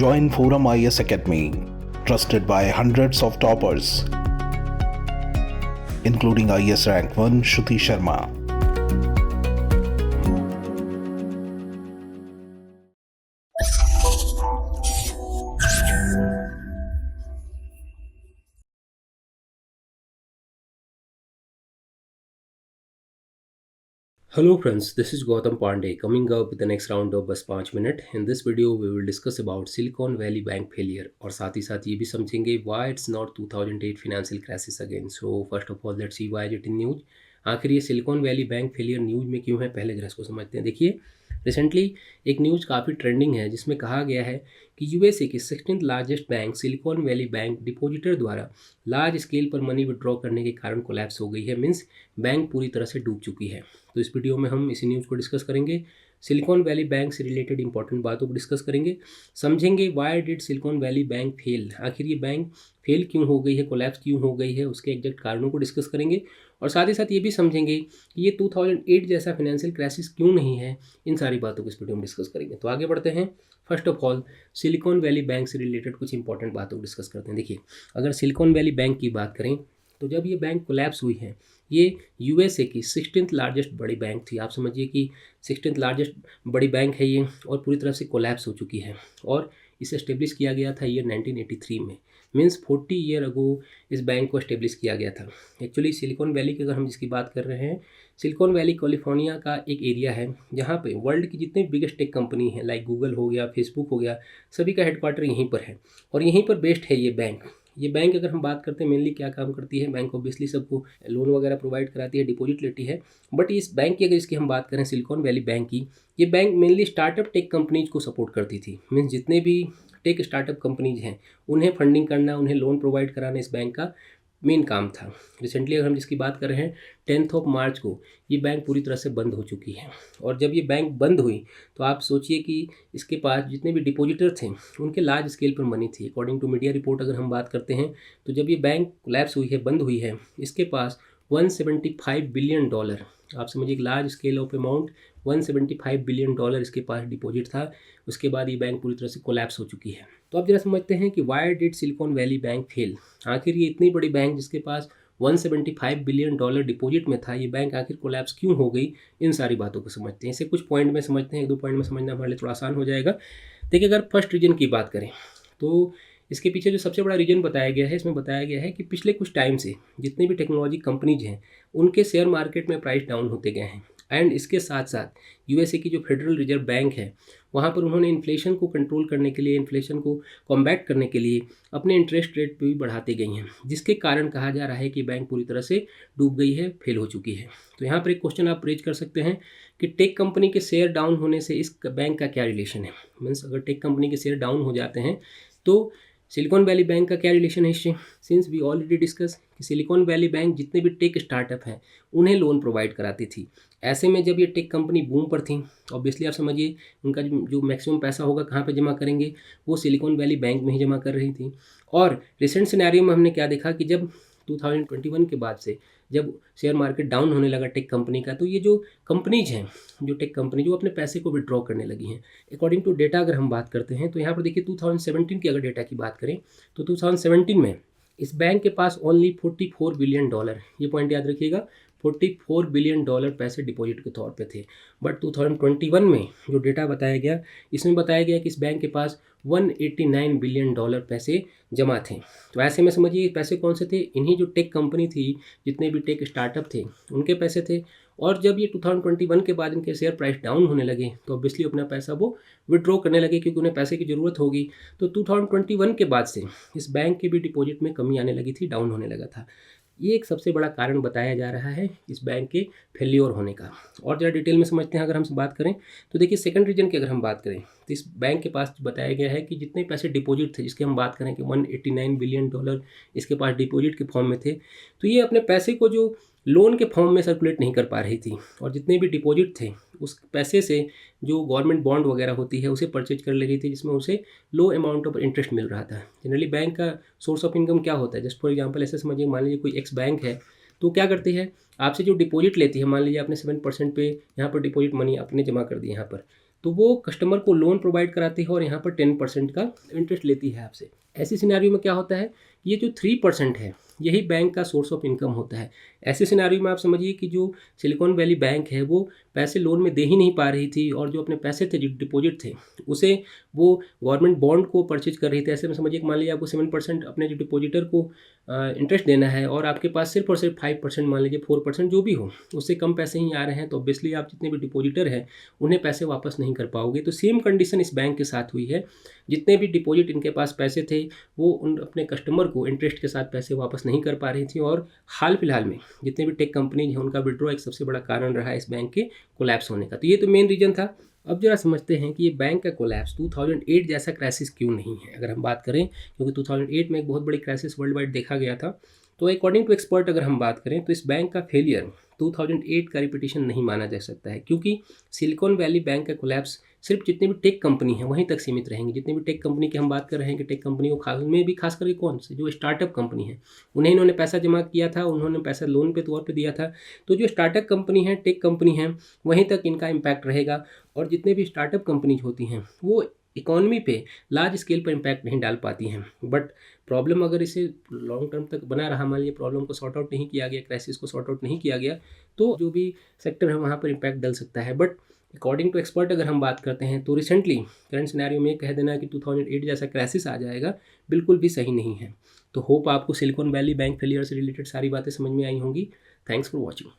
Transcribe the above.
Join Forum IS Academy, trusted by hundreds of toppers, including IS Rank 1 Shruti Sharma. Hello friends, this is Gautam Pandey coming up with the next round of बस 5 minute. In this video we will discuss about Silicon Valley Bank failure और साथ ही साथ ये भी समझेंगे why it's not 2008 financial crisis again. So first of all let's see why is it in news. आखिर ये silicon valley bank failure news में क्यों है, पहले जरा इसको समझते हैं. देखिए, रिसेंटली एक न्यूज़ काफ़ी ट्रेंडिंग है जिसमें कहा गया है कि यूएसए की 16th largest bank silicon valley bank depositor द्वारा लार्ज स्केल पर मनी विड्रॉ करने के कारण कोलैप्स हो गई है. मीन्स बैंक पूरी तरह से डूब चुकी है. तो इस वीडियो में हम इसी न्यूज़ को डिस्कस करेंगे, सिलिकॉन वैली बैंक से रिलेटेड इंपॉर्टेंट बातों को डिस्कस करेंगे, समझेंगे why did silicon valley bank fail, आखिर ये बैंक फेल क्यों हो गई है, कोलैप्स क्यों हो गई है, उसके एग्जैक्ट कारणों को डिस्कस करेंगे और साथ ही साथ ये भी समझेंगे कि ये 2008 जैसा फाइनेंशियल क्राइसिस क्यों नहीं है. इन सारी बातों को इस वीडियो में डिस्कस करेंगे. तो आगे बढ़ते हैं. First of all silicon valley bank से रिलेटेड कुछ इंपॉर्टेंट बातों को डिस्कस करते हैं. देखिए, अगर सिलिकॉन वैली बैंक की बात करें तो जब ये बैंक कोलैप्स हुई है, ये यूएसए की 16th लार्जेस्ट बड़ी बैंक थी. आप समझिए कि 16th लार्जेस्ट बड़ी बैंक है ये और पूरी तरह से कोलैप्स हो चुकी है और इसे एस्टेब्लिश किया गया था ईयर 1983 में. मीन्स 40 ईयर अगो इस बैंक को एस्टेब्लिश किया गया था. एक्चुअली सिलिकॉन वैली की अगर हम जिसकी बात कर रहे हैं, सिलिकॉन वैली कैलिफोर्निया का एक एरिया है जहाँ पे वर्ल्ड की जितनी बिगेस्ट टेक कंपनी है, लाइक गूगल हो गया, फेसबुक हो गया, सभी का हेडक्वार्टर यहीं पर है और यहीं पर बेस्ड है ये बैंक. ये बैंक अगर हम बात करते हैं मेनली क्या काम करती है, बैंक ऑब्वियसली सबको लोन वगैरह प्रोवाइड कराती है, डिपॉजिट लेती है. बट इस बैंक की अगर इसकी हम बात करें सिलिकॉन वैली बैंक की, ये bank mainly startup tech companies को सपोर्ट करती थी. मीन्स जितने भी टेक स्टार्टअप कंपनीज हैं उन्हें फंडिंग करना, उन्हें लोन प्रोवाइड कराना इस बैंक का मेन काम था. रिसेंटली अगर हम जिसकी बात कर रहे हैं 10 मार्च को ये बैंक पूरी तरह से बंद हो चुकी है. और जब ये बैंक बंद हुई तो आप सोचिए कि इसके पास जितने भी डिपॉजिटर थे उनके लार्ज स्केल पर मनी थी. अकॉर्डिंग टू मीडिया रिपोर्ट अगर हम बात करते हैं तो जब ये बैंक कोलैप्स हुई है, बंद हुई है, इसके पास $175 बिलियन, आप समझिए एक large scale of amount, $175 billion इसके पास डिपॉजिट था. उसके बाद ये बैंक पूरी तरह से कोलैप्स हो चुकी है. तो अब जरा समझते हैं कि why did silicon valley bank fail. आखिर ये इतनी बड़ी बैंक जिसके पास $175 बिलियन डिपॉजिट में था, ये बैंक आखिर कोलैप्स क्यों हो गई, इन सारी बातों को समझते हैं. इसे कुछ पॉइंट में समझते हैं, 1-2 पॉइंट में समझना हमारे लिए थोड़ा आसान हो जाएगा. देखिए, अगर फर्स्ट रीजन की बात करें तो इसके पीछे जो सबसे बड़ा रीजन बताया गया है, इसमें बताया गया है कि पिछले कुछ टाइम से जितनी भी टेक्नोलॉजी कंपनीज हैं उनके शेयर मार्केट में प्राइस डाउन होते गए हैं. एंड इसके साथ साथ यूएसए की जो फेडरल रिजर्व बैंक है वहाँ पर उन्होंने इन्फ्लेशन को कंट्रोल करने के लिए, इन्फ्लेशन को कॉम्बैट करने के लिए अपने इंटरेस्ट रेट भी बढ़ाते गई हैं, जिसके कारण कहा जा रहा है कि बैंक पूरी तरह से डूब गई है, फेल हो चुकी है. तो यहाँ पर एक क्वेश्चन आप रेज कर सकते हैं कि टेक कंपनी के शेयर डाउन होने से इस बैंक का क्या रिलेशन है. मीन्स अगर टेक कंपनी के शेयर डाउन हो जाते हैं तो सिलिकॉन वैली बैंक का क्या रिलेशन है इससे. सिंस वी ऑलरेडी डिस्कस कि सिलिकॉन वैली बैंक जितने भी टेक स्टार्टअप हैं उन्हें लोन प्रोवाइड कराती थी. ऐसे में जब ये टेक कंपनी बूम पर थी तो ऑब्वियसली आप समझिए उनका जो मैक्सिमम पैसा होगा कहाँ पे जमा करेंगे, वो सिलिकॉन वैली बैंक में ही जमा कर रही थी. और रिसेंट सिनेरियो में हमने क्या देखा कि जब 2021 के बाद से जब शेयर मार्केट डाउन होने लगा टेक कंपनी का, तो ये जो कंपनीज हैं, जो टेक कंपनी जो अपने पैसे को विड्रॉ करने लगी हैं. अकॉर्डिंग टू डेटा अगर हम बात करते हैं तो यहाँ पर देखिए 2017 की अगर डेटा की बात करें तो 2017 में इस बैंक के पास ओनली $44 बिलियन, ये पॉइंट याद रखिएगा, $44 बिलियन पैसे डिपॉजिट के तौर पे थे. बट 2021 में जो डेटा बताया गया, इसमें बताया गया कि इस बैंक के पास $189 बिलियन पैसे जमा थे. तो ऐसे में समझिए पैसे कौन से थे, इन्हीं जो टेक कंपनी थी, जितने भी टेक स्टार्टअप थे उनके पैसे थे. और जब ये 2021 के बाद इनके शेयर प्राइस डाउन होने लगे तो ऑब्वियसली अपना पैसा वो विड्रॉ करने लगे क्योंकि उन्हें पैसे की ज़रूरत होगी. तो 2021 के बाद से इस बैंक के भी डिपॉजिट में कमी आने लगी थी, डाउन होने लगा था. ये एक सबसे बड़ा कारण बताया जा रहा है इस बैंक के फेल्योर होने का. और ज़रा डिटेल में समझते हैं. अगर हम बात करें तो देखिए सेकंड रीजन की अगर हम बात करें तो इस बैंक के पास बताया गया है कि जितने पैसे डिपॉजिट थे, जिसकी हम बात करें कि $189 बिलियन इसके पास डिपॉजिट के फॉर्म में थे, तो ये अपने पैसे को जो लोन के फॉर्म में सर्कुलेट नहीं कर पा रही थी और जितने भी डिपॉजिट थे उस पैसे से जो गवर्नमेंट बॉन्ड वगैरह होती है उसे परचेज कर ले रही थी, जिसमें उसे लो अमाउंट ऑफ इंटरेस्ट मिल रहा था. जनरली बैंक का सोर्स ऑफ इनकम क्या होता है, जस्ट फॉर एग्जांपल ऐसे समझिए, मान लीजिए कोई एक्स बैंक है तो क्या करती है, आपसे जो डिपॉजिट लेती है, मान लीजिए आपने 7% पे यहाँ पर डिपॉजिट मनी आपने जमा कर दी यहाँ पर, तो वो कस्टमर को लोन प्रोवाइड कराती है और यहाँ पर 10% का इंटरेस्ट लेती है आपसे। ऐसी सिनेरियो में क्या होता है, ये जो 3% है यही बैंक का सोर्स ऑफ इनकम होता है। ऐसे सिनेरियो में आप समझिए कि जो सिलिकॉन वैली बैंक है वो पैसे लोन में दे ही नहीं पा रही थी, और जो अपने पैसे थे, जो डिपॉजिट थे, उसे वो गवर्नमेंट बॉन्ड को परचेज कर रही थी। ऐसे में समझिए कि मान लीजिए आपको 7% अपने जो डिपॉजिटर को इंटरेस्ट देना है, और आपके पास सिर्फ और सिर्फ 5%, मान लीजिए 4% जो भी हो, उससे कम पैसे ही आ रहे हैं, तो ऑब्वियसली आप जितने भी डिपॉजिटर हैं उन्हें पैसे वापस नहीं कर पाओगे। तो सेम कंडीशन इस बैंक के साथ हुई है। जितने भी डिपॉजिट इनके पास पैसे थे वो उन अपने कस्टमर को इंटरेस्ट के साथ पैसे वापस नहीं कर पा रही थी, और हाल फिलहाल में जितने भी टेक कंपनीज हैं उनका विड्रॉ एक सबसे बड़ा कारण रहा है इस बैंक के कोलैप्स होने का। तो ये तो मेन रीज़न था। अब जरा समझते हैं कि ये बैंक का कोलैप्स 2008 जैसा क्राइसिस क्यों नहीं है, अगर हम बात करें, क्योंकि 2008 में एक बहुत बड़ी क्राइसिस वर्ल्ड वाइड देखा गया था। तो अकॉर्डिंग टू एक्सपर्ट अगर हम बात करें तो इस बैंक का फेलियर 2008 का रिपीटिशन नहीं माना जा सकता है, क्योंकि सिलिकॉन वैली बैंक का कोलैप्स सिर्फ जितने भी टेक कंपनी हैं वहीं तक सीमित रहेंगी। जितने भी टेक कंपनी की हम बात कर रहे हैं कि टेक कंपनी को खास में भी खास करके कौन से जो स्टार्टअप कंपनी है, उन्हें इन्होंने पैसा जमा किया था, उन्होंने पैसा लोन पे तौर पे दिया था। तो जो स्टार्टअप कंपनी है, टेक कंपनी है, वहीं तक इनका इम्पैक्ट रहेगा। और जितने भी स्टार्टअप कंपनीज होती हैं वो इकोनॉमी पे लार्ज स्केल पर इम्पैक्ट नहीं डाल पाती हैं। बट प्रॉब्लम अगर इसे लॉन्ग टर्म तक बना रहा, मान लीजिए प्रॉब्लम को सॉर्ट आउट नहीं किया गया, क्राइसिस को सॉर्ट आउट नहीं किया गया, तो जो भी सेक्टर है वहाँ पर इम्पैक्ट डल सकता है। बट अकॉर्डिंग टू एक्सपर्ट अगर हम बात करते हैं तो रिसेंटली करंट सिनेरियो में कह देना कि 2008 जैसा क्राइसिस आ जाएगा बिल्कुल भी सही नहीं है। तो होप आपको सिलिकॉन वैली बैंक फेलियर से रिलेटेड सारी बातें समझ में आई होंगी। Thanks for watching.